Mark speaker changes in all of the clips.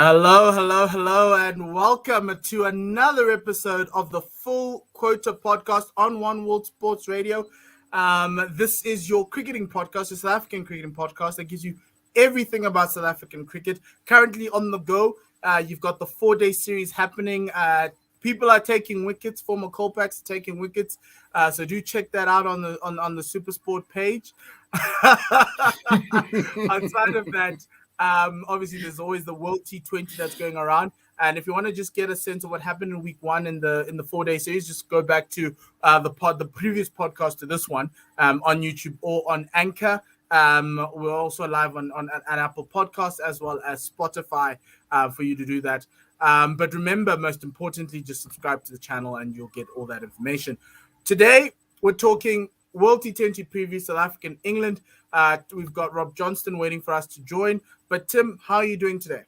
Speaker 1: Hello, hello, hello, and welcome to another episode of the Full Quota podcast on One World Sports Radio. This is your cricketing podcast, a South African cricketing podcast that gives you everything about South African cricket. Currently on the go, you've got the 4-day series happening. People are taking wickets, former Colpacks are taking wickets, so do check that out on the SuperSport page. Outside of that, obviously there's always the World T20 that's going around, and if you want to just get a sense of what happened in week one in the 4-day series, just go back to the previous podcast to this one on YouTube or on Anchor. We're also live on Apple Podcasts as well as Spotify for you to do that. But remember, most importantly, just subscribe to the channel and you'll get all that information. Today we're talking World T20 preview, South African England. We've got Rob Johnston waiting for us to join. But Tim, how are you doing today?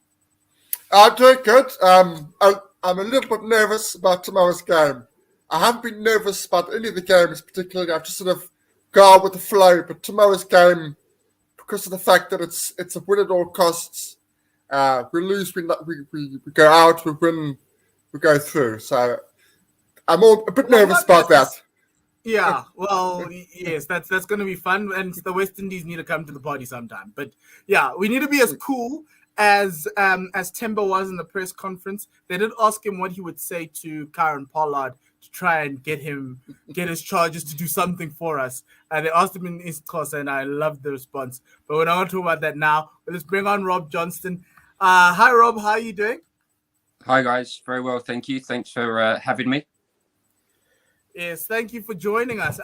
Speaker 2: I'm doing good. I'm a little bit nervous about tomorrow's game. I haven't been nervous about any of the games particularly. I've just sort of gone with the flow. But tomorrow's game, because of the fact that it's a win at all costs, we lose, we go out, we win, we go through. So I'm a bit nervous about that.
Speaker 1: Yeah, well, yes, that's going to be fun, and the West Indies need to come to the party sometime. But yeah, we need to be as cool as Temba was in the press conference. They did ask him what he would say to Kieran Pollard to try and get his charges to do something for us. And they asked him in East Coast, and I loved the response. But we're not going to talk about that now. But let's bring on Rob Johnston. Hi, Rob. How are you doing?
Speaker 3: Hi, guys. Very well, thank you. Thanks for having me.
Speaker 1: Yes, thank you for joining us.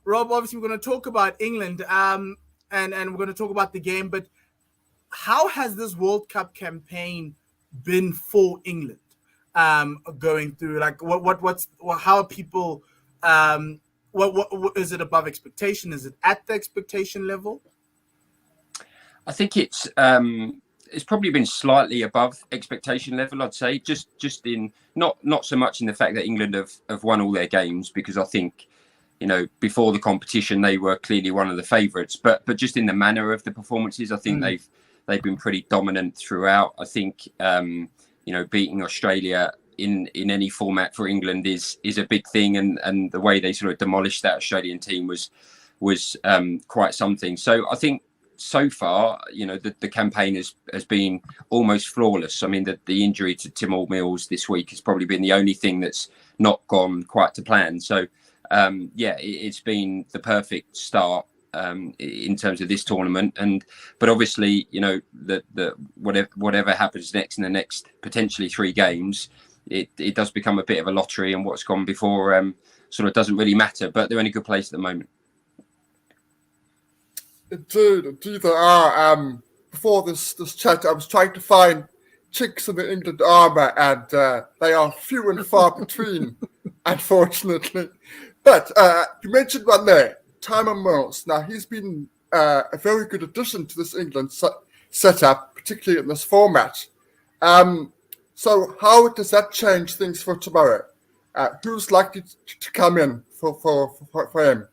Speaker 1: Rob, obviously we're going to talk about England and we're going to talk about the game, but how has this World Cup campaign been for England going through? Like, how are people, what is it above expectation? Is it at the expectation level?
Speaker 3: I think it's probably been slightly above expectation level, I'd say, just in not so much in the fact that England have won all their games, because I think, before the competition they were clearly one of the favourites, but just in the manner of the performances, I think they've been pretty dominant throughout. I think beating Australia in any format for England is a big thing, and the way they sort of demolished that Australian team was quite something. So I think so far, the campaign has been almost flawless. I mean, the injury to Tim Mills this week has probably been the only thing that's not gone quite to plan. So, it's been the perfect start in terms of this tournament. But obviously, the whatever happens next in the next potentially 3 games, it does become a bit of a lottery, and what's gone before sort of doesn't really matter. But they're in a good place at the moment.
Speaker 2: Indeed, they are. Before this chat, I was trying to find chinks in the England armour, and they are few and far between, unfortunately. But you mentioned one there, Tymon Mills. Now, he's been a very good addition to this England setup, particularly in this format. So how does that change things for tomorrow? Who's likely to come in for him?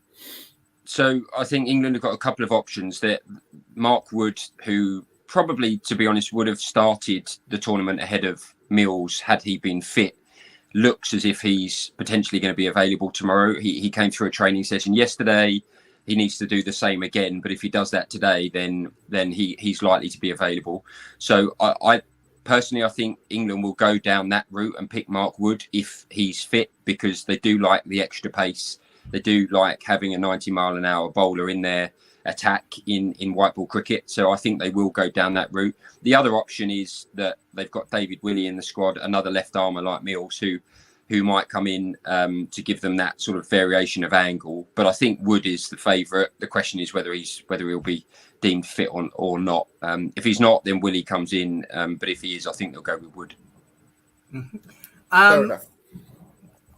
Speaker 3: So I think England have got a couple of options. That Mark Wood, who probably, to be honest, would have started the tournament ahead of Mills had he been fit, looks as if he's potentially going to be available tomorrow. He came through a training session yesterday. He needs to do the same again. But if he does that today, then he's likely to be available. So I personally, I think England will go down that route and pick Mark Wood if he's fit, because they do like the extra pace. They do like having a 90-mile-an-hour bowler in their attack in white ball cricket. So I think they will go down that route. The other option is that they've got David Willey in the squad, another left armer like Mills, who might come in to give them that sort of variation of angle. But I think Wood is the favourite. The question is whether he'll be deemed fit or not. If he's not, then Willey comes in. But if he is, I think they'll go with Wood.
Speaker 1: Mm-hmm.
Speaker 2: Fair enough.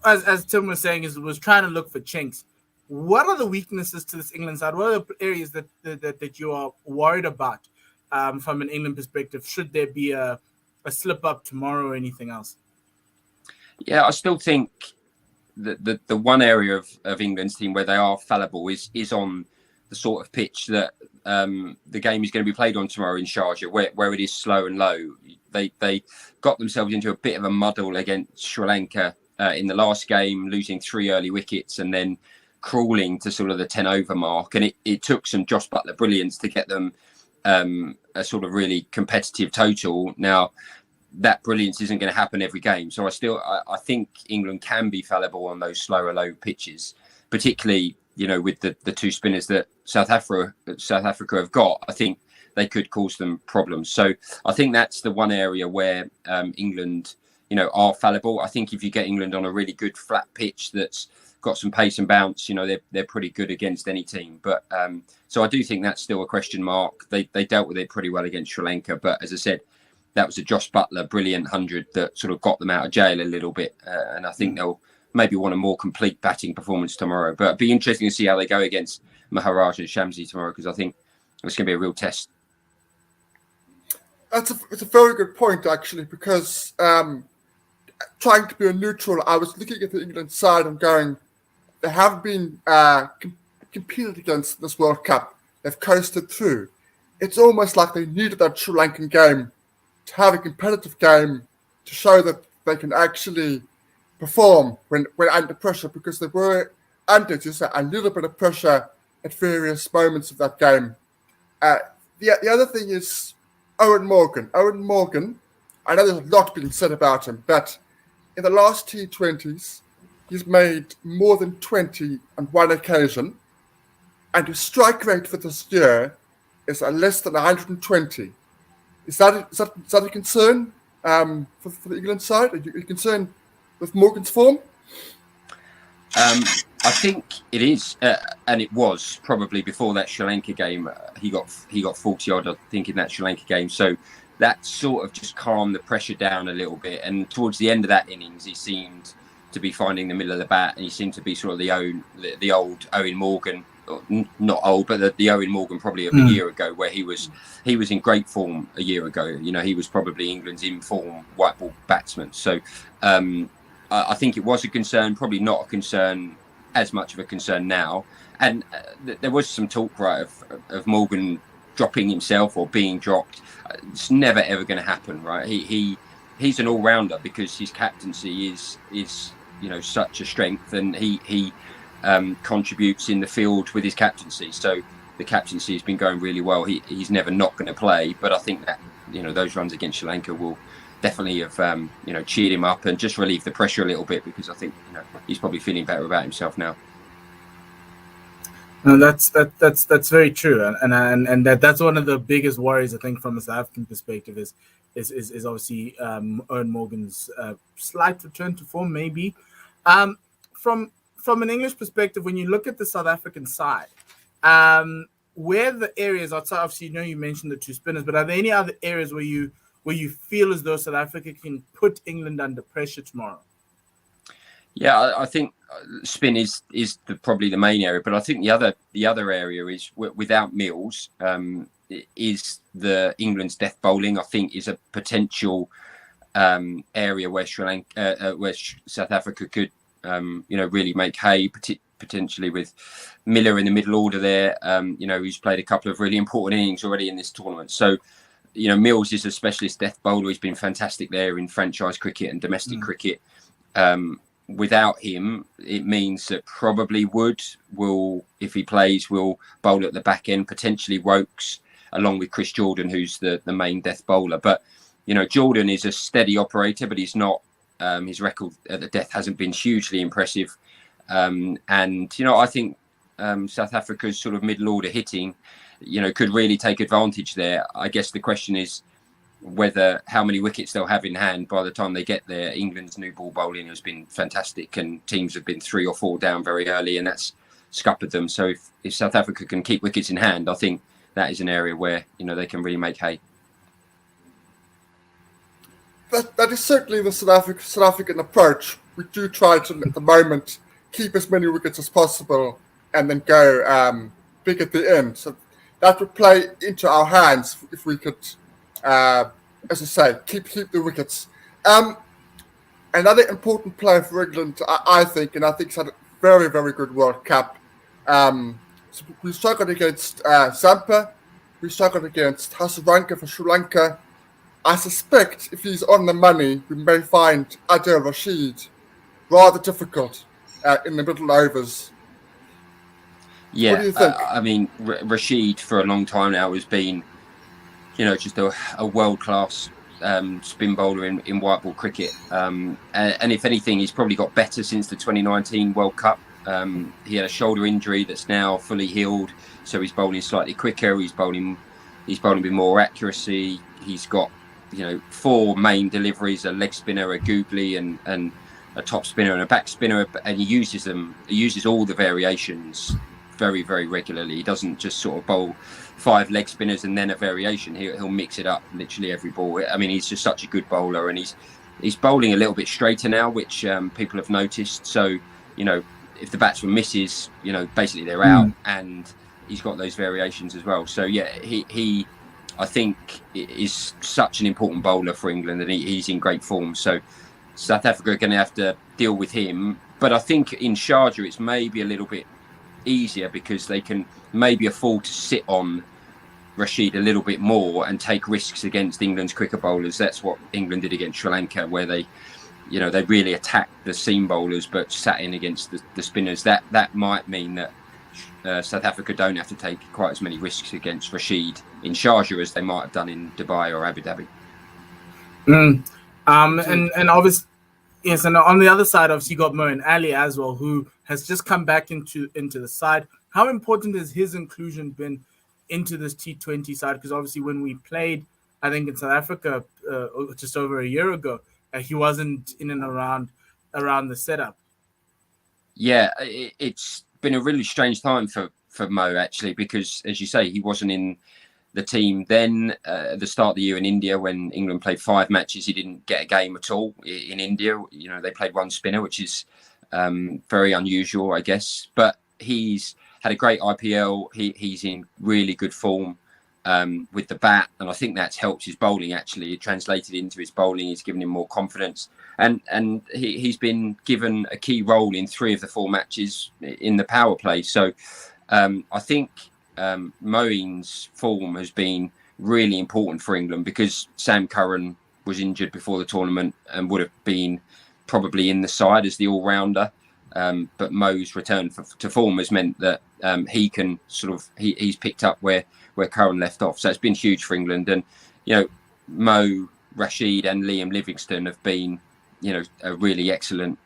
Speaker 1: As Tim was saying, was trying to look for chinks. What are the weaknesses to this England side? What are the areas that you are worried about from an England perspective? Should there be a slip up tomorrow or anything else?
Speaker 3: Yeah, I still think that the one area of England's team where they are fallible is on the sort of pitch that the game is going to be played on tomorrow in Sharjah, where it is slow and low. They got themselves into a bit of a muddle against Sri Lanka in the last game, losing 3 early wickets and then crawling to sort of the 10 over mark. And it took some Josh Buttler brilliance to get them a sort of really competitive total. Now, that brilliance isn't going to happen every game. So I think England can be fallible on those slower, low pitches, particularly, with the 2 spinners that South Africa have got. I think they could cause them problems. So I think that's the one area where England, are fallible. I think if you get England on a really good flat pitch that's got some pace and bounce, they're pretty good against any team. But so I do think that's still a question mark. They dealt with it pretty well against Sri Lanka. But as I said, that was a Josh Buttler brilliant 100 that sort of got them out of jail a little bit. And I think they'll maybe want a more complete batting performance tomorrow. But it'd be interesting to see how they go against Maharaj and Shamsi tomorrow, because I think it's going to be a real test.
Speaker 2: It's a very good point, actually, because trying to be a neutral, I was looking at the England side and going, they have been competed against this World Cup. They've coasted through. It's almost like they needed that Sri Lankan game to have a competitive game to show that they can actually perform when under pressure, because they were under just a little bit of pressure at various moments of that game. The other thing is Owen Morgan. Owen Morgan, I know there's a lot being said about him, but in the last T20s, he's made more than 20 on one occasion, and his strike rate for this year is less than 120. Is that a concern for the England side? Are you concerned with Morgan's form?
Speaker 3: I think it is, and it was probably before that Sri Lanka game. He got 40 odd, I think, in that Sri Lanka game. So that sort of just calmed the pressure down a little bit. And towards the end of that innings, he seemed to be finding the middle of the bat, and he seemed to be sort of the old Owen Morgan. Not old, but the Owen Morgan probably of a year ago, where he was in great form a year ago. He was probably England's in-form white ball batsman. So I think it was a concern, probably not a concern, as much of a concern now. And there was some talk, right, of Morgan dropping himself or being dropped. It's never ever going to happen, right? He's an all-rounder, because his captaincy is such a strength, and he contributes in the field with his captaincy. So the captaincy has been going really well. He's never not going to play, but I think that those runs against Sri Lanka will definitely have cheered him up and just relieved the pressure a little bit, because I think he's probably feeling better about himself now.
Speaker 1: No, that's very true, and that's one of the biggest worries, I think, from a South African perspective is obviously Owen Morgan's slight return to form, maybe. From an English perspective, when you look at the South African side, where the areas outside, obviously, you mentioned the 2 spinners, but are there any other areas where you feel as though South Africa can put England under pressure tomorrow?
Speaker 3: Yeah, I think spin is probably the main area, but I think the other area is, without Mills, is the England's death bowling. I think is a potential area where where South Africa could really make hay, potentially with Miller in the middle order there. He's played a couple of really important innings already in this tournament. So, Mills is a specialist death bowler. He's been fantastic there in franchise cricket and domestic cricket. Without him, it means that probably Wood will, if he plays, will bowl at the back end, potentially Wokes, along with Chris Jordan, who's the main death bowler. But, Jordan is a steady operator, but he's not. His record at the death hasn't been hugely impressive. And, I think South Africa's sort of middle order hitting, could really take advantage there. I guess the question is how many wickets they'll have in hand by the time they get there. England's new ball bowling has been fantastic, and teams have been 3 or 4 down very early, and that's scuppered them. So if South Africa can keep wickets in hand, I think that is an area where, they can really make hay.
Speaker 2: That is certainly the South African approach. We do try to, at the moment, keep as many wickets as possible and then go big at the end. So that would play into our hands if we could, as I say, keep the wickets. Another important player for England, I think, and I think it's had a very, very good World Cup, So we struggled against Zampa. We struggled against Hasaranka for Sri Lanka. I suspect if he's on the money, we may find Adil Rashid rather difficult in the middle overs.
Speaker 3: Yeah,
Speaker 2: what do you think?
Speaker 3: I mean, Rashid for a long time now has been, just a world-class spin bowler in white ball cricket. And if anything, he's probably got better since the 2019 World Cup. He had a shoulder injury that's now fully healed, so he's bowling slightly quicker. He's bowling with more accuracy. He's got 4 main deliveries: a leg spinner, a googly, and a top spinner and a back spinner. And he uses them. He uses all the variations very, very regularly. He doesn't just sort of bowl 5 leg spinners and then a variation. He'll mix it up literally every ball. I mean, he's just such a good bowler, and he's bowling a little bit straighter now, which people have noticed. So if the batsman misses, basically they're out, and he's got those variations as well. So yeah, he I think is such an important bowler for England, and he's in great form. So South Africa are going to have to deal with him. But I think in Sharjah it's maybe a little bit easier because they can maybe afford to sit on Rashid a little bit more and take risks against England's quicker bowlers. That's what England did against Sri Lanka, where they really attacked the seam bowlers but sat in against the spinners. That might mean that South Africa don't have to take quite as many risks against Rashid in Sharjah as they might have done in Dubai or Abu Dhabi.
Speaker 1: And obviously, yes, and on the other side, obviously, you got Moeen Ali as well, who has just come back into the side. How important has his inclusion been into this T20 side? Because obviously, when we played, I think in South Africa just over a year ago, he wasn't in and around the setup.
Speaker 3: Yeah, it's been a really strange time for Mo, actually, because as you say, he wasn't in the team then at the start of the year in India when England played 5 matches. He didn't get a game at all in India. They played 1 spinner, which is very unusual, I guess. But he's had a great IPL. He's in really good form with the bat, and I think that's helped his bowling. Actually, it translated into his bowling. He's given him more confidence, and he's been given a key role in 3 of the 4 matches in the power play. So I think Moeen's form has been really important for England because Sam Curran was injured before the tournament and would have been probably in the side as the all-rounder. But Mo's return to form has meant that he can he's picked up where Curran left off. So it's been huge for England. And, Mo, Rashid and Liam Livingstone have been, a really excellent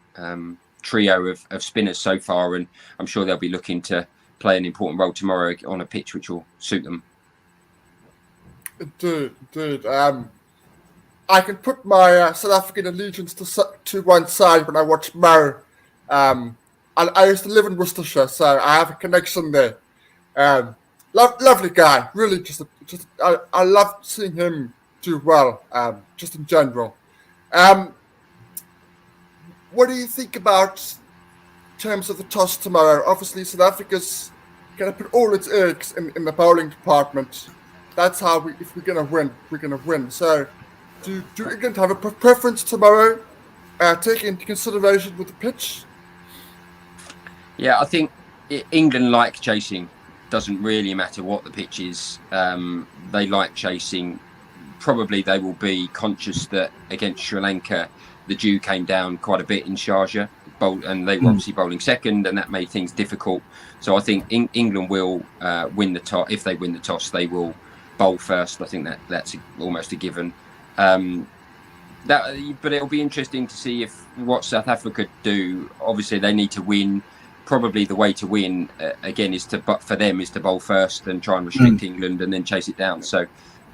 Speaker 3: trio of spinners so far. And I'm sure they'll be looking to play an important role tomorrow on a pitch which will suit them.
Speaker 2: Dude, I can put my South African allegiance to one side when I watch Mo. I used to live in Worcestershire, so I have a connection there. Lovely guy, really. I love seeing him do well. Just in general. What do you think about in terms of the toss tomorrow? Obviously, South Africa's going to put all its eggs in the bowling department. That's how if we're going to win, we're going to win. So, do England have a preference tomorrow, taking into consideration with the pitch?
Speaker 3: Yeah, I think England like chasing. Doesn't really matter what the pitch is. They like chasing. Probably they will be conscious that against Sri Lanka, the dew came down quite a bit in Sharjah, and they were obviously bowling second, and that made things difficult. So I think England will win the toss. If they win the toss, they will bowl first. I think that's almost a given. But it'll be interesting to see what South Africa do. Obviously, they need to win. Probably the way to win again is to bowl first and try and restrict England and then chase it down. So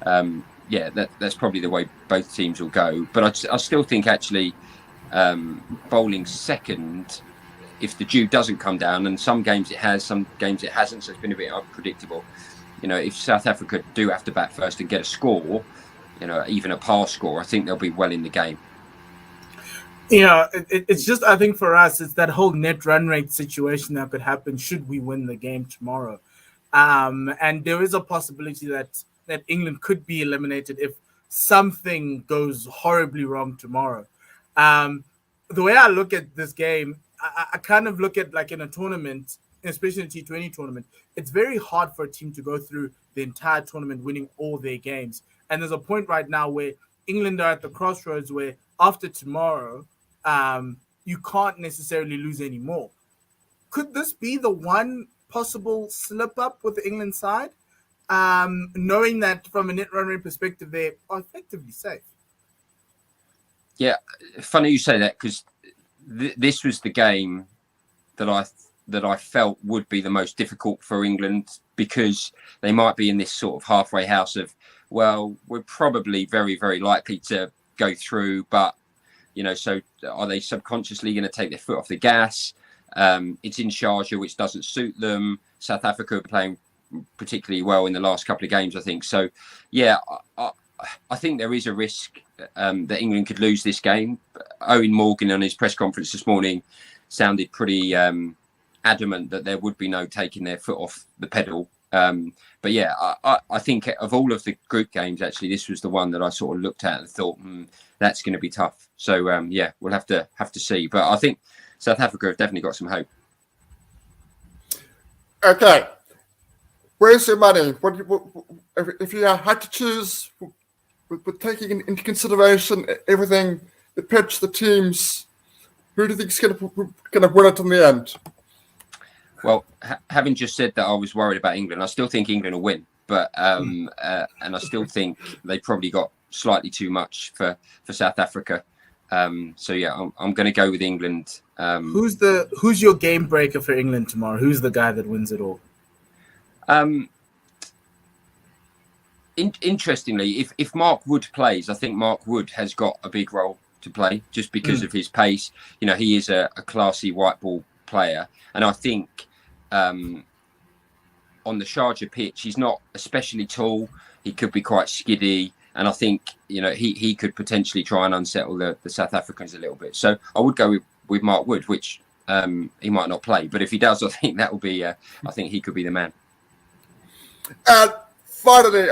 Speaker 3: that's probably the way both teams will go. But I still think actually bowling second, if the dew doesn't come down, and some games it has, some games it hasn't, so it's been a bit unpredictable. If South Africa do have to bat first and get a score, even a par score, I think they'll be well in the game.
Speaker 1: It's just, I think for us, it's that whole net run rate situation that could happen should we win the game tomorrow. And there is a possibility that England could be eliminated if something goes horribly wrong tomorrow. The way I look at this game, I kind of look at like in a tournament, especially in the T20 tournament, it's very hard for a team to go through the entire tournament winning all their games. And there's a point right now where England are at the crossroads where after tomorrow, you can't necessarily lose any more. Could this be the one possible slip up with the England side? Knowing that from a net run rate perspective, they are effectively safe.
Speaker 3: Yeah, funny you say that, because this was the game that I felt would be the most difficult for England, because they might be in this sort of halfway house of, well, we're probably very, very likely to go through, but so are they subconsciously going to take their foot off the gas? It's in Sharjah, which doesn't suit them. South Africa are playing particularly well in the last couple of games, I think. So, yeah, I think there is a risk that England could lose this game. Owen Morgan on his press conference this morning sounded pretty adamant that there would be no taking their foot off the pedal. But yeah, I think of all of the group games, actually, this was the one that I sort of looked at and thought, that's going to be tough. So yeah, we'll have to see. But I think South Africa have definitely got some hope.
Speaker 2: Okay, where's your money? If you had to choose, with taking into consideration everything, the pitch, the teams, who do you think is going to win it in the end?
Speaker 3: Well, having just said that I was worried about England, I still think England will win. But and I still think they probably got slightly too much for South Africa. So yeah, I'm going to go with England.
Speaker 1: Who's your game breaker for England tomorrow? Who's the guy that wins it all?
Speaker 3: Interestingly, if Mark Wood plays, I think Mark Wood has got a big role to play just because of his pace. He is a classy white ball player, and I think on the Sharjah pitch, he's not especially tall. He could be quite skiddy, and I think he could potentially try and unsettle the South Africans a little bit. So I would go with Mark Wood, which he might not play, but if he does, I think that will be. I think he could be the man.
Speaker 2: And finally,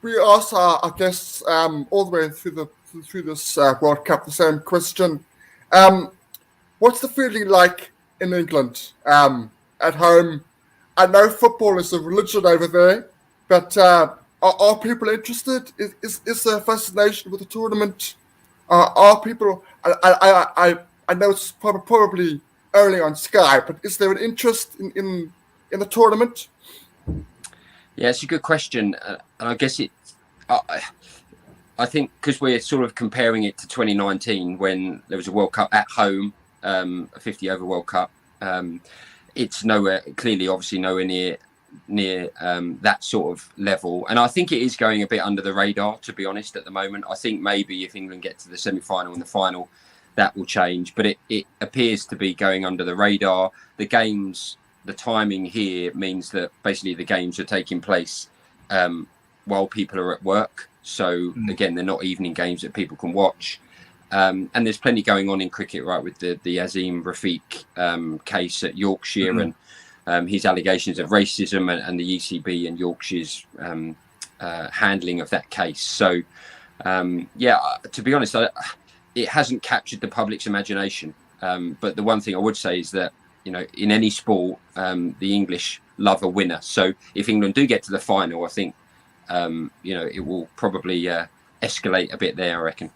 Speaker 2: we asked our guests all the way through this World Cup the same question: what's the feeling like in England at home? I know football is a religion over there, but are people interested? Is there fascination with the tournament? Are people? I know it's probably only on Sky, but is there an interest in the tournament?
Speaker 3: Yeah, it's a good question, and I guess I think because we're sort of comparing it to 2019 when there was a World Cup at home, a 50-over World Cup. It's obviously nowhere near that sort of level, and I think it is going a bit under the radar, to be honest, at the moment. I think maybe if England get to the semi-final and the final, that will change, but it appears to be going under the radar. The games, the timing here means that basically the games are taking place while people are at work, so again, they're not evening games that people can watch. And there's plenty going on in cricket, right, with the Azim Rafiq case at Yorkshire and his allegations of racism and the ECB and Yorkshire's handling of that case. So, to be honest, it hasn't captured the public's imagination. But the one thing I would say is that, in any sport, the English love a winner. So if England do get to the final, I think, it will probably escalate a bit there, I reckon.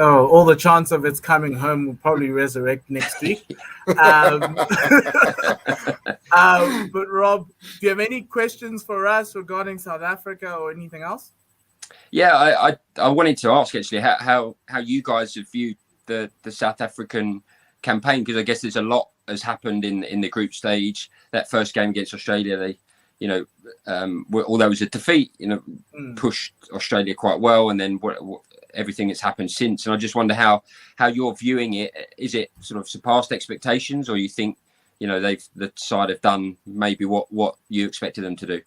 Speaker 1: Oh, all the chance of it's coming home will probably resurrect next week. But Rob, do you have any questions for us regarding South Africa or anything else?
Speaker 3: Yeah, I wanted to ask actually how you guys have viewed the South African campaign, because I guess there's a lot has happened in the group stage. That first game against Australia, they although it was a defeat, pushed Australia quite well, and then everything that's happened since. And I just wonder how you're viewing it. Is it sort of surpassed expectations, or you think the side have done maybe what you expected them to do?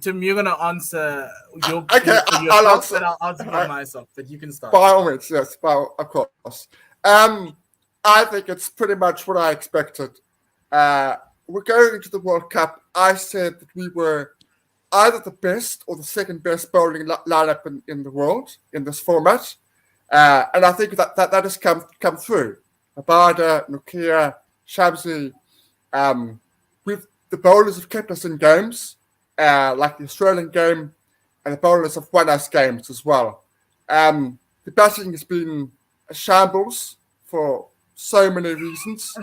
Speaker 1: Tim, you're going to answer your
Speaker 2: I'll answer.
Speaker 1: And I'll answer for myself, but you can start.
Speaker 2: By all means, yes, of course. I think it's pretty much what I expected. We're going into the World Cup. I said that we were either the best or the second best bowling lineup in the world in this format, and I think that has come through. Abada, Nokia, Shamsi, The bowlers have kept us in games, like the Australian game, and the bowlers have won us games as well. The batting has been a shambles for so many reasons.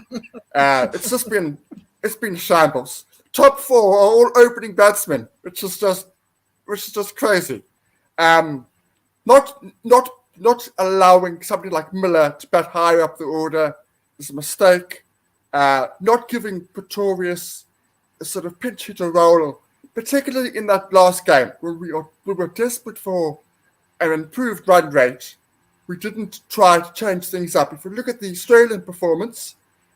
Speaker 2: It's been shambles. Top 4 are all opening batsmen, which is just crazy. Not allowing somebody like Miller to bat higher up the order is a mistake. Not giving Pretorius a sort of pinch hitter role, particularly in that last game where we were desperate for an improved run rate. We didn't try to change things up. If you look at the Australian performance,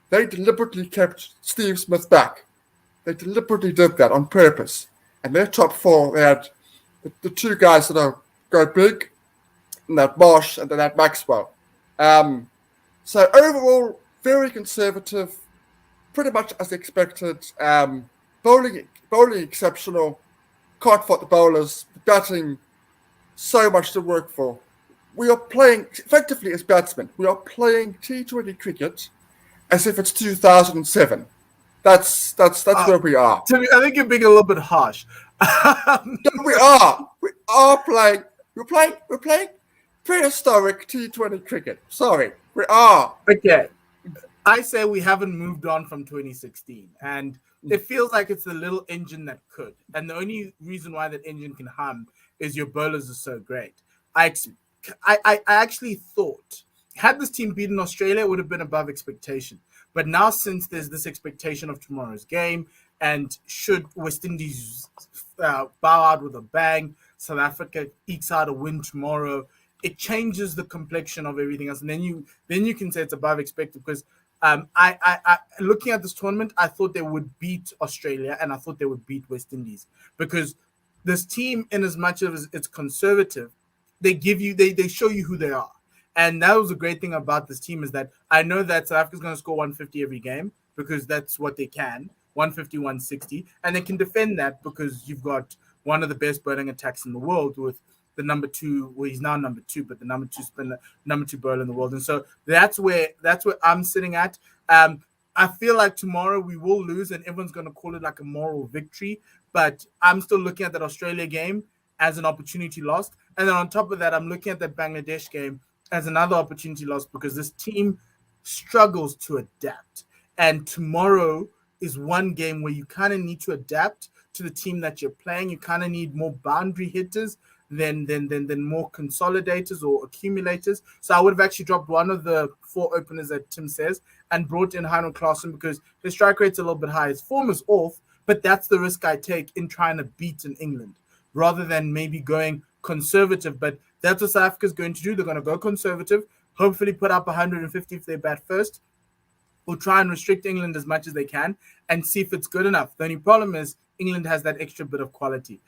Speaker 2: they deliberately kept Steve Smith back. They deliberately did that on purpose. And their top 4, they had the 2 guys that go big, and that Marsh and then that Maxwell. So overall, very conservative, pretty much as expected. Bowling exceptional. Can't fault the bowlers. The batting, so much to work for. We are playing, effectively as batsmen, we are playing T20 cricket as if it's 2007. That's where we are.
Speaker 1: Timmy, I think you're being a little bit harsh.
Speaker 2: No, we are. We are playing. We're playing prehistoric T20 cricket. Sorry, we are.
Speaker 1: Okay. I say we haven't moved on from 2016, and it feels like it's a little engine that could. And the only reason why that engine can hum is your bowlers are so great. I actually thought, had this team beaten Australia, it would have been above expectation. But now, since there's this expectation of tomorrow's game, and should West Indies bow out with a bang, South Africa ekes out a win tomorrow, it changes the complexion of everything else. And then you can say it's above expected, because I looking at this tournament, I thought they would beat Australia and I thought they would beat West Indies, because this team, in as much as it's conservative, they show you who they are. And that was the great thing about this team, is that I know that South Africa's going to score 150 every game, because that's what they can, 150, 160. And they can defend that because you've got one of the best bowling attacks in the world with the number 2, well, he's now number 2, but the number 2 spinner, number 2 bowler in the world. And so that's where I'm sitting at. I feel like tomorrow we will lose and everyone's going to call it like a moral victory. But I'm still looking at that Australia game as an opportunity lost. And then on top of that, I'm looking at that Bangladesh game as another opportunity lost, because this team struggles to adapt. And tomorrow is one game where you kind of need to adapt to the team that you're playing. You kind of need more boundary hitters than more consolidators or accumulators. So I would have actually dropped one of the 4 openers that Tim says and brought in Heino Klaasen, because his strike rate's a little bit high. His form is off, but that's the risk I take in trying to beat in England, rather than maybe going conservative. But that's what South Africa's going to do. They're going to go conservative, hopefully put up 150 if they bat first. We'll try and restrict England as much as they can and see if it's good enough. The only problem is England has that extra bit of quality.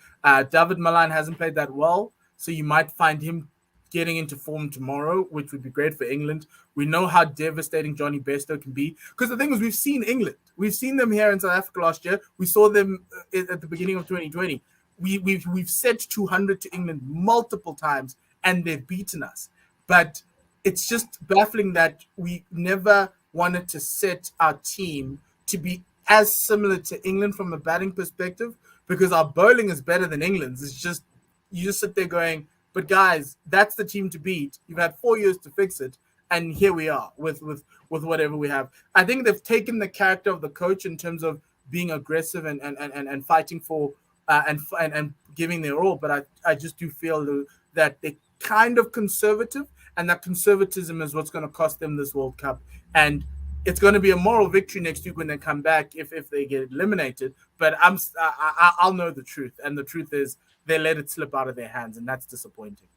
Speaker 1: David Malan hasn't played that well, so you might find him getting into form tomorrow, which would be great for England. We know how devastating Johnny Bairstow can be, because the thing is, we've seen England. We've seen them here in South Africa last year. We saw them at the beginning of 2020. We've set 200 to England multiple times, and they've beaten us. But it's just baffling that we never wanted to set our team to be as similar to England from a batting perspective, because our bowling is better than England's. It's just, you just sit there going, but guys, that's the team to beat. You've had 4 years to fix it, and here we are with whatever we have. I think they've taken the character of the coach in terms of being aggressive and fighting for and giving their all, but I just do feel that they're kind of conservative, and that conservatism is what's going to cost them this World Cup. And it's going to be a moral victory next week when they come back if they get eliminated. But I'll know the truth, and the truth is they let it slip out of their hands, and that's disappointing.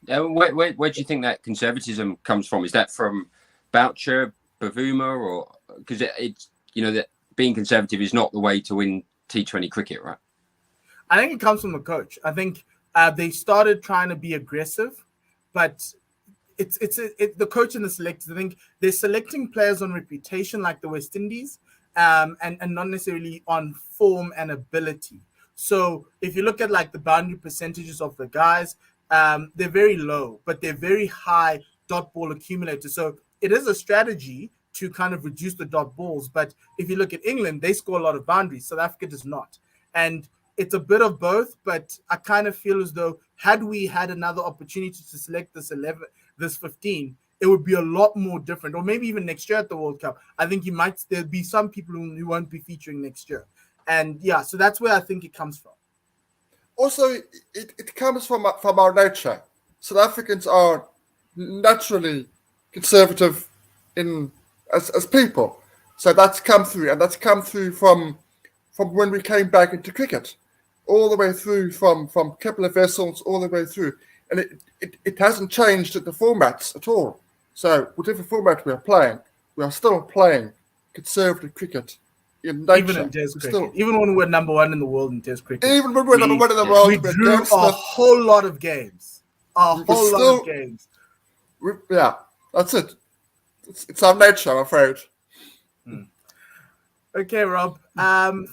Speaker 3: Where do you think that conservatism comes from? Is that from Boucher, Bavuma, or because it's that being conservative is not the way to win T20 cricket, right?
Speaker 1: I think it comes from the coach. I think they started trying to be aggressive, but it's the coach and the selectors. I think they're selecting players on reputation, like the West Indies, and not necessarily on form and ability. So if you look at like the boundary percentages of the guys, they're very low, but they're very high dot ball accumulators. So it is a strategy to kind of reduce the dot balls. But if you look at England, they score a lot of boundaries. South Africa does not. And it's a bit of both, but I kind of feel as though had we had another opportunity to select this 15, it would be a lot more different. Or maybe even next year at the World Cup. I think there'll be some people who won't be featuring next year. And yeah, so that's where I think it comes from.
Speaker 2: Also, it comes from our nature. South Africans are naturally conservative as people. So that's come through, and that's come through from when we came back into cricket, all the way through from a couple of vessels, all the way through. And it hasn't changed the formats at all. So whatever format we are playing, we are still playing conservative cricket in nature.
Speaker 1: Even in Test cricket. Even when we were number one in the world in Test cricket.
Speaker 2: Even when we were number one in the world.
Speaker 1: We drew a whole lot of games. Lot of games.
Speaker 2: Yeah, that's it. It's our nature, I'm afraid.
Speaker 1: Okay, Rob.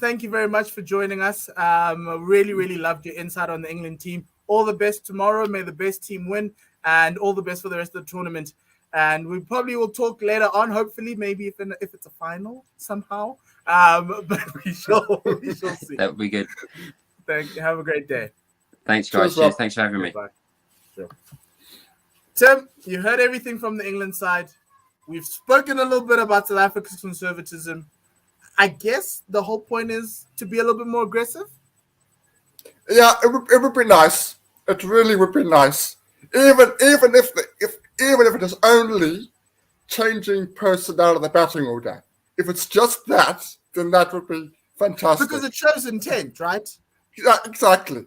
Speaker 1: Thank you very much for joining us. Really, really loved your insight on the England team. All the best tomorrow. May the best team win, and all the best for the rest of the tournament. And we probably will talk later on. Hopefully, maybe if it's a final somehow. But we shall see.
Speaker 3: That would be good.
Speaker 1: Thank you. Have a great day.
Speaker 3: Thanks, guys. Cheers. Thanks for having me.
Speaker 1: Bye. Sure. Tim, you heard everything from the England side. We've spoken a little bit about South Africa's conservatism. I guess the whole point is to be a little bit more aggressive.
Speaker 2: Yeah, it would be nice. It really would be nice. Even if it is only changing personnel in the batting order. If it's just that, then that would be fantastic.
Speaker 1: Because it shows intent, right?
Speaker 2: Yeah, exactly.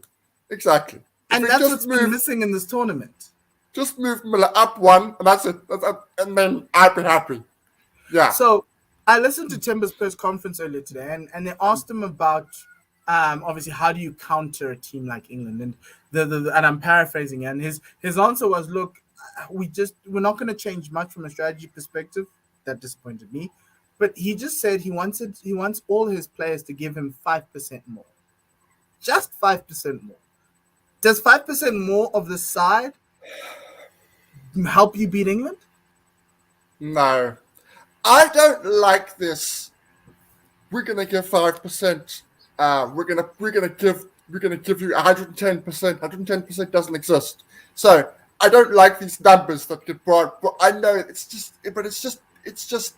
Speaker 1: And that's what's been missing in this tournament.
Speaker 2: Just move Miller up one, and that's it. And then I'd be happy. Yeah.
Speaker 1: So I listened to Timber's press conference earlier today, and they asked him about obviously how do you counter a team like England, and and I'm paraphrasing, and his answer was, look, we're not going to change much from a strategy perspective. That disappointed me, but he just said he wants all his players to give him 5% more, just 5% more. Does 5% more of the side help you beat England?
Speaker 2: No, I don't like this. We're gonna give 5%. We're gonna give you 110%. 110% doesn't exist. So I don't like these numbers that get brought. But I know it's just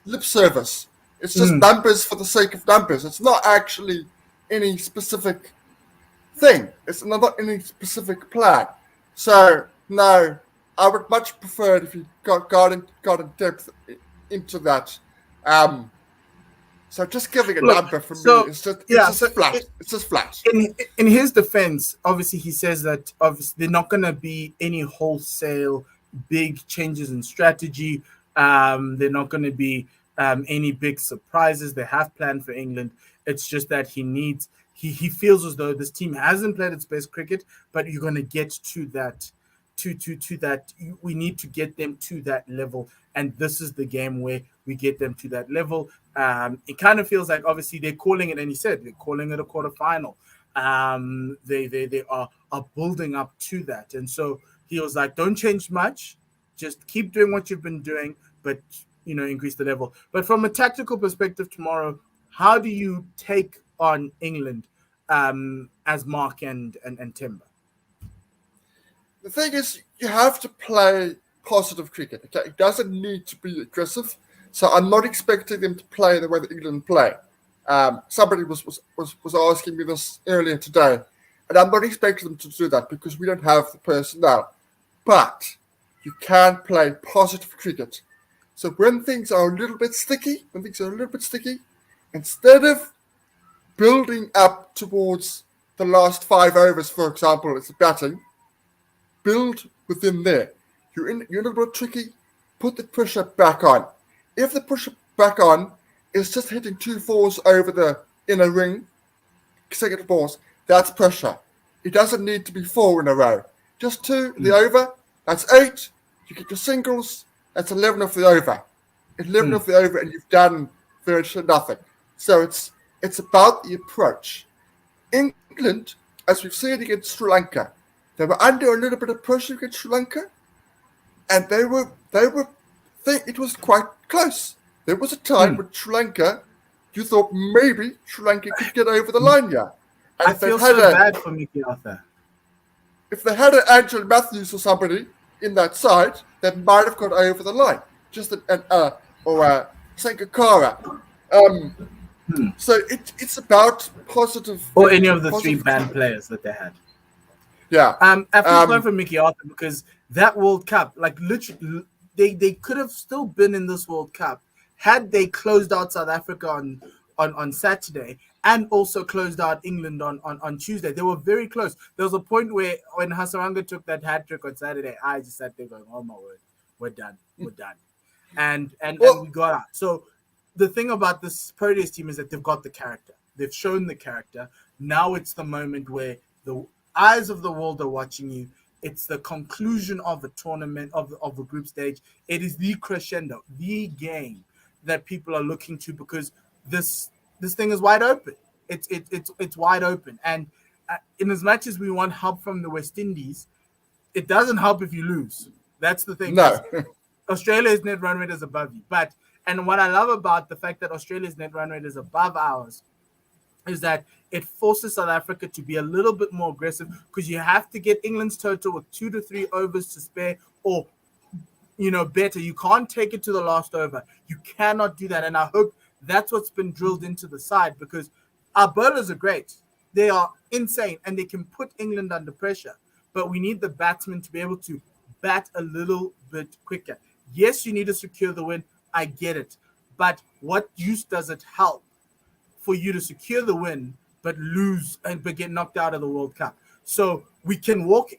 Speaker 2: lip service. It's just numbers for the sake of numbers. It's not actually any specific thing. It's not any specific plan. So no, I would much prefer it if you got in depth into that. So just giving a number for me is just flat. It's just flat.
Speaker 1: In his defense, obviously he says that obviously they're not going to be any wholesale big changes in strategy. They're not going to be any big surprises they have planned for England. It's just that he feels as though this team hasn't played its best cricket, but you're going to get to that. To that, we need to get them to that level, and this is the game where we get them to that level. It kind of feels like obviously they're calling it, and he said they're calling it a quarterfinal. They are building up to that, and so he was like, "Don't change much, just keep doing what you've been doing, but increase the level." But from a tactical perspective, tomorrow, how do you take on England as Mark and Timber?
Speaker 2: The thing is, you have to play positive cricket. Okay, it doesn't need to be aggressive. So I'm not expecting them to play the way that England play. Somebody was asking me this earlier today, and I'm not expecting them to do that because we don't have the personnel. But you can play positive cricket. So when things are a little bit sticky, instead of building up towards the last 5 overs, for example, it's batting, build within there. You're a little bit tricky, put the pressure back on. If the pressure back on is just hitting 2 fours over the inner ring, consecutive balls, that's pressure. It doesn't need to be 4 in a row. Just 2 in the over, that's 8. You get your singles, that's 11 of the over. 11 of the over, and you've done virtually nothing. So it's about the approach. England, as we've seen against Sri Lanka, they were under a little bit of pressure against Sri Lanka, and it was quite close. There was a time when Sri Lanka, you thought maybe Sri Lanka could get over the line, yeah. And
Speaker 1: I feel so bad for Mickey Arthur.
Speaker 2: If they had an Angela Matthews or somebody in that side, they might have got over the line. Just or Sankara. So it's about positive.
Speaker 1: Or any of the three band players that they had.
Speaker 2: Yeah.
Speaker 1: I feel bad for Mickey Arthur because that World Cup, like literally, they could have still been in this World Cup had they closed out South Africa on Saturday and also closed out England on Tuesday. They were very close. There was a point where when Hasaranga took that hat trick on Saturday, I just sat there going, "Oh my word, we're done, and we got out." So the thing about this Proteas team is that they've got the character. They've shown the character. Now it's the moment where the eyes of the world are watching you. It's the conclusion of a tournament, of a group stage. It is the crescendo, the game that people are looking to because this thing is wide open. It's wide open. And in as much as we want help from the West Indies, it doesn't help if you lose. That's the thing.
Speaker 2: No.
Speaker 1: Australia's net run rate is above you. And what I love about the fact that Australia's net run rate is above ours is that it forces South Africa to be a little bit more aggressive because you have to get England's total with 2 to 3 overs to spare or, better. You can't take it to the last over. You cannot do that. And I hope that's what's been drilled into the side because our bowlers are great. They are insane and they can put England under pressure. But we need the batsmen to be able to bat a little bit quicker. Yes, you need to secure the win. I get it. But what use does it help for you to secure the win but lose but get knocked out of the World Cup? So we can walk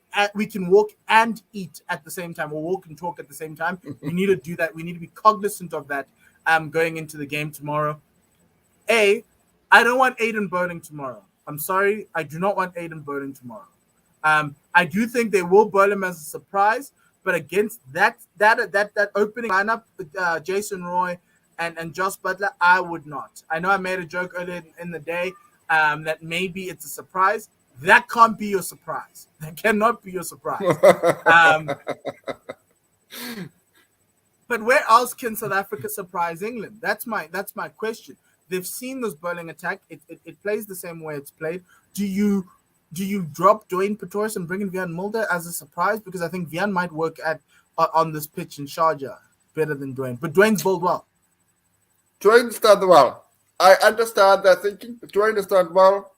Speaker 1: and eat at the same time, or walk and talk at the same time. We need to do that. We need to be cognizant of that going into the game tomorrow. I don't want Aiden bowling tomorrow. I'm sorry. I do not want Aiden bowling tomorrow. I do think they will bowl him as a surprise, but against that opening lineup with Jason Roy and Josh Butler, I would not. I know I made a joke earlier in the day that maybe it's a surprise. That can't be your surprise. That cannot be your surprise. But where else can South Africa surprise England? That's my question. They've seen this bowling attack. It plays the same way it's played. Do you drop Dwayne Pretorius and bring in Vian Mulder as a surprise? Because I think Vian might work on this pitch in Sharjah better than Dwayne. But Dwayne's bowled well.
Speaker 2: Dwayne's done well. I understand their thinking, but Dwayne has done well.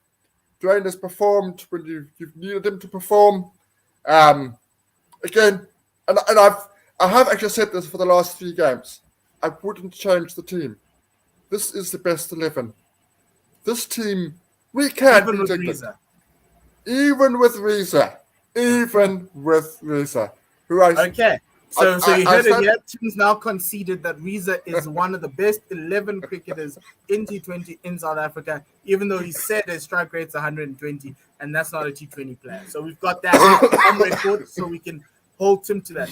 Speaker 2: Dwayne has performed when you've needed him to perform. Again, and I have actually said this for the last 3 games. I wouldn't change the team. This is the best 11. This team, we can
Speaker 1: Even with
Speaker 2: England.
Speaker 1: Reza.
Speaker 2: Even with Reza.
Speaker 1: Okay. So you heard it here. Tim's now conceded that Reza is one of the best 11 cricketers in T20 in South Africa, even though he said his strike rate's 120, and that's not a T20 player. So we've got that on record, so we can hold Tim to that.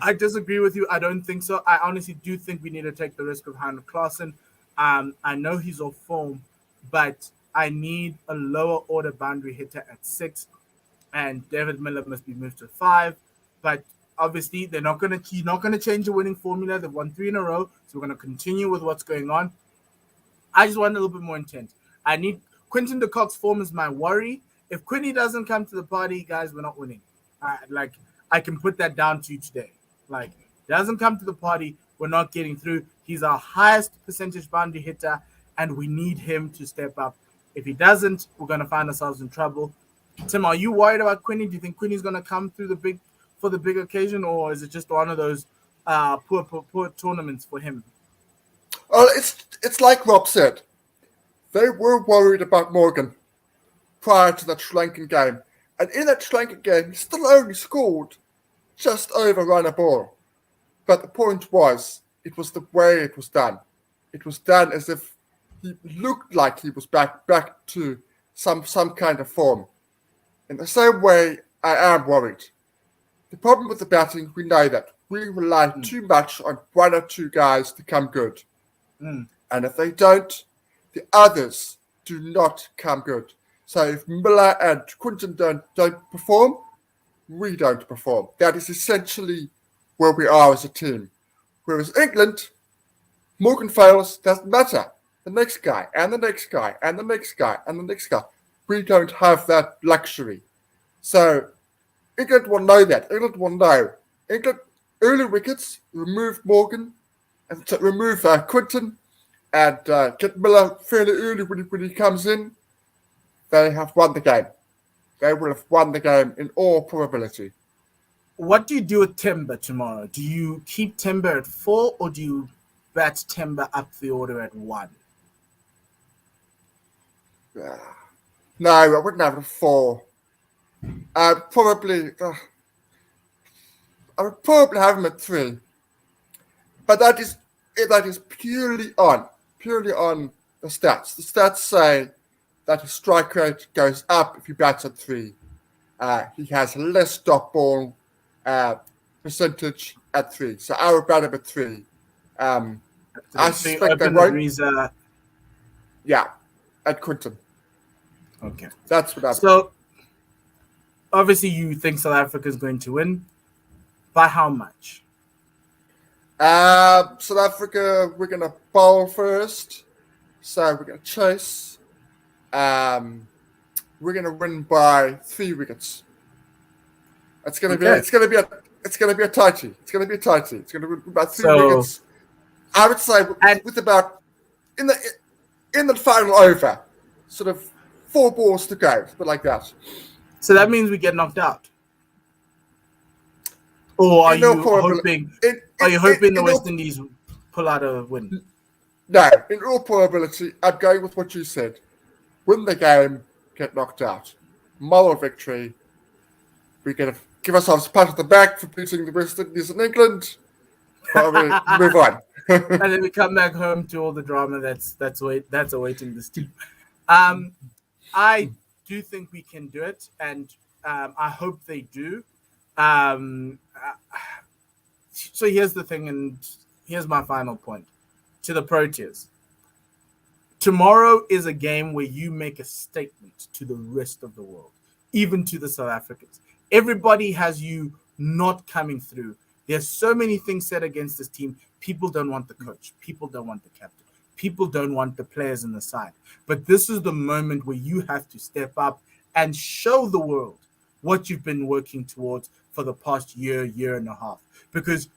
Speaker 1: I disagree with you. I don't think so. I honestly do think we need to take the risk of Heinrich Klaasen. I know he's off form, but I need a lower order boundary hitter at 6, and David Miller must be moved to 5. But obviously, you're not going to change the winning formula. They've won 3 in a row, so we're going to continue with what's going on. I just want a little bit more intent. I need Quinton de Kock's form is my worry. If Quinny doesn't come to the party, guys, we're not winning. I can put that down to you today. Doesn't come to the party, we're not getting through. He's our highest percentage boundary hitter, and we need him to step up. If he doesn't, we're going to find ourselves in trouble. Tim, are you worried about Quinny? Do you think Quinny's going to come through for the big occasion, or is it just one of those poor tournaments for him?
Speaker 2: Well, it's like Rob said. They were worried about Morgan prior to that Sri Lankan game. And in that Sri Lankan game, he still only scored just over run a ball. But the point was, it was the way it was done. It was done as if he looked like he was back to some kind of form. In the same way, I am worried. The problem with the batting, we know that. We rely too much on 1 or 2 guys to come good. And if they don't, the others do not come good. So if Miller and Quinton don't perform, we don't perform. That is essentially where we are as a team. Whereas England, Morgan fails, doesn't matter. The next guy, and the next guy, and the next guy, and the next guy. We don't have that luxury. So England will know that. England will know. England, early wickets, remove Morgan, and remove Quinton, and get Miller fairly early when he comes in. They have won the game. They will have won the game in all probability.
Speaker 1: What do you do with Timber tomorrow? Do you keep Timber at 4 or do you bat Timber up the order at 1?
Speaker 2: No, I wouldn't have it at 4. I would probably have him at 3. But that is purely on the stats. The stats say that his strike rate goes up if he bats at 3. He has less stop ball percentage at 3. So I would bat him at 3. I suspect they won't. Yeah, at Quinton.
Speaker 1: Okay.
Speaker 2: That's what I.
Speaker 1: So obviously you think South Africa is going to win. By how much?
Speaker 2: South Africa, we're going to bowl first. So we're going to chase. We're going to win by 3 wickets. It's going to be a tighty. It's going to be a tighty. It's going to be about 3 wickets. I would say with about in the final over, sort of 4 balls to go, but like that.
Speaker 1: So that means we get knocked out. Or are you hoping the West Indies pull out a win?
Speaker 2: No, in all probability, I'm going with what you said. Win the game, get knocked out. Moral victory. We're going to give ourselves a pat on the back for beating the West Indies in England. Move on.
Speaker 1: And then we come back home to all the drama that's awaiting this team. I do think we can do it, and I hope they do. So here's the thing, and here's my final point to the Proteas. Tomorrow is a game where you make a statement to the rest of the world, even to the South Africans. Everybody has you not coming through. There's so many things said against this team. People don't want the coach. People don't want the captain. People don't want the players in the side. But this is the moment where you have to step up and show the world what you've been working towards for the past year and a half. Because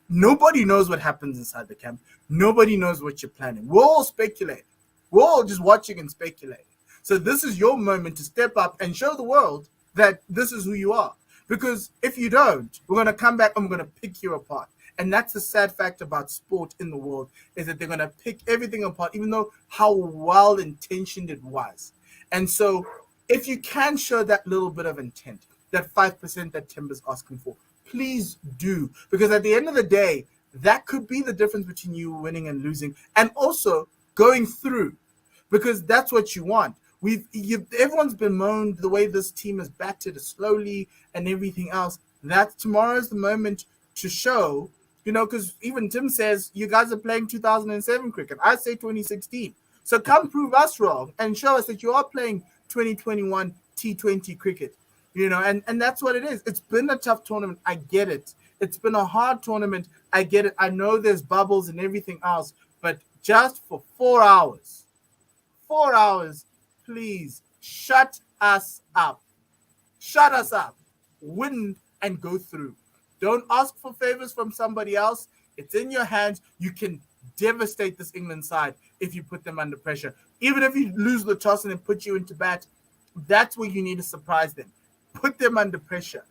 Speaker 1: nobody knows what happens inside the camp. Nobody knows what you're planning. We're all speculating. We're all just watching and speculating. So this is your moment to step up and show the world that this is who you are. Because if you don't, we're going to come back and we're going to pick you apart. And that's the sad fact about sport in the world, is that they're going to pick everything apart, even though how well-intentioned it was. And so if you can show that little bit of intent, that 5% that Timber's asking for, please do. Because at the end of the day, that could be the difference between you winning and losing, and also going through, because that's what you want. Everyone's bemoaned the way this team is battered slowly and everything else. That tomorrow's the moment to show, because even Tim says you guys are playing 2007 cricket. I say 2016. So come prove us wrong and show us that you are playing 2021 T20 cricket. And that's what it is. It's been a tough tournament. I get it. It's been a hard tournament. I get it. I know there's bubbles and everything else, but just for 4 hours, please shut us up. Shut us up. Win and go through. Don't ask for favors from somebody else. It's in your hands. You can devastate this England side if you put them under pressure. Even if you lose the toss and then put you into bat, that's where you need to surprise them. Put them under pressure.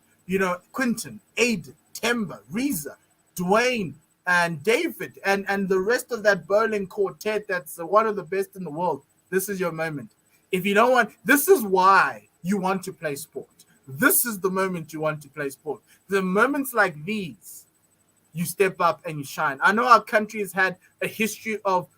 Speaker 1: Quinton, Aiden, Timber, Reza, Dwayne, and David, and the rest of that bowling quartet that's one of the best in the world. This is your moment. If you don't want, this is why you want to play sport. This is the moment you want to play sport. The moments like these, you step up and you shine. I know our country has had a history of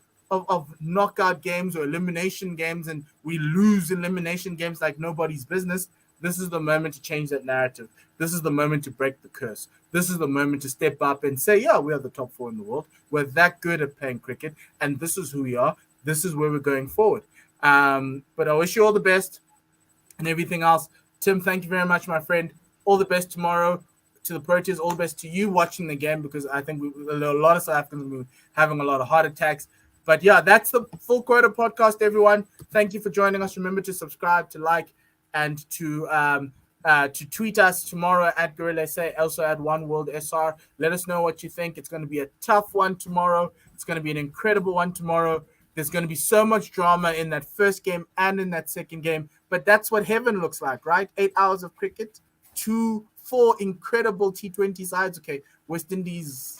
Speaker 1: knockout games or elimination games, and we lose elimination games like nobody's business. This is the moment to change that narrative. This is the moment to break the curse. This is the moment to step up and say, yeah, we are the top 4 in the world. We're that good at playing cricket, and this is who we are. This is where we're going forward. But I wish you all the best and everything else. Tim, thank you very much, my friend. All the best tomorrow. to the Proteas. All the best to you watching the game, because I think a lot of South Africans will be having a lot of heart attacks. But yeah, that's the Full Quota podcast, everyone. Thank you for joining us. Remember to subscribe, to like, and to tweet us tomorrow at Gorilla SA, also at One World SR. Let us know what you think. It's going to be a tough one tomorrow. It's going to be an incredible one tomorrow. There's going to be so much drama in that first game and in that second game. But that's what heaven looks like, right? 8 hours of cricket, 4 incredible T20 sides. Okay, West Indies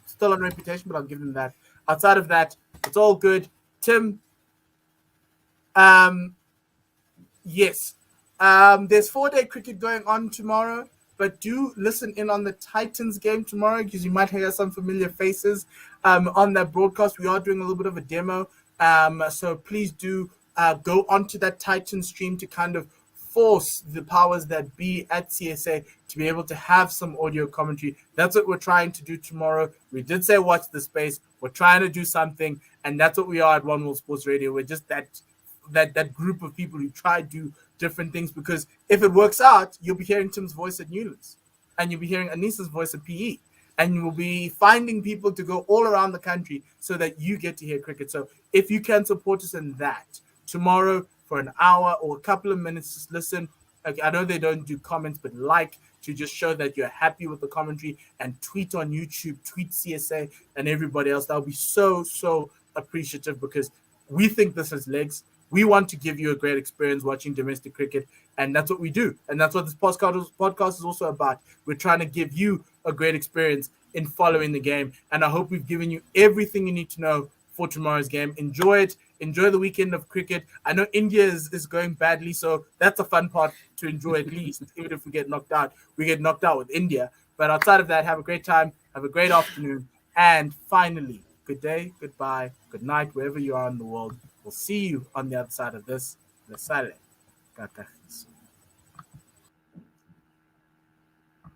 Speaker 1: still on reputation, but I'll give them that. Outside of that, it's all good. Tim, yes. There's 4-day cricket going on tomorrow, but do listen in on the Titans game tomorrow, because you might hear some familiar faces on that broadcast. We are doing a little bit of a demo, so please do go onto that Titans stream to kind of force the powers that be at CSA to be able to have some audio commentary. That's what we're trying to do tomorrow. We did say watch the space. We're trying to do something, and that's what we are at One World Sports Radio. We're just that group of people who try to do different things, because if it works out, you'll be hearing Tim's voice at Newlands, and you'll be hearing Anissa's voice at PE, and you will be finding people to go all around the country so that you get to hear cricket. So if you can support us in that tomorrow for an hour or a couple of minutes, just listen. I know they don't do comments, but to just show that you're happy with the commentary, and tweet on YouTube, tweet CSA and everybody else. That'll be so appreciative, because we think this has legs. We want to give you a great experience watching domestic cricket, and that's what we do. And that's what this podcast is also about. We're trying to give you a great experience in following the game, and I hope we've given you everything you need to know for tomorrow's game. Enjoy it. Enjoy the weekend of cricket. I know India is going badly, so that's a fun part to enjoy at least. Even if we get knocked out with India. But outside of that, have a great time. Have a great afternoon. And finally, good day, goodbye, good night, wherever you are in the world. We'll see you on the other side of this. The silent.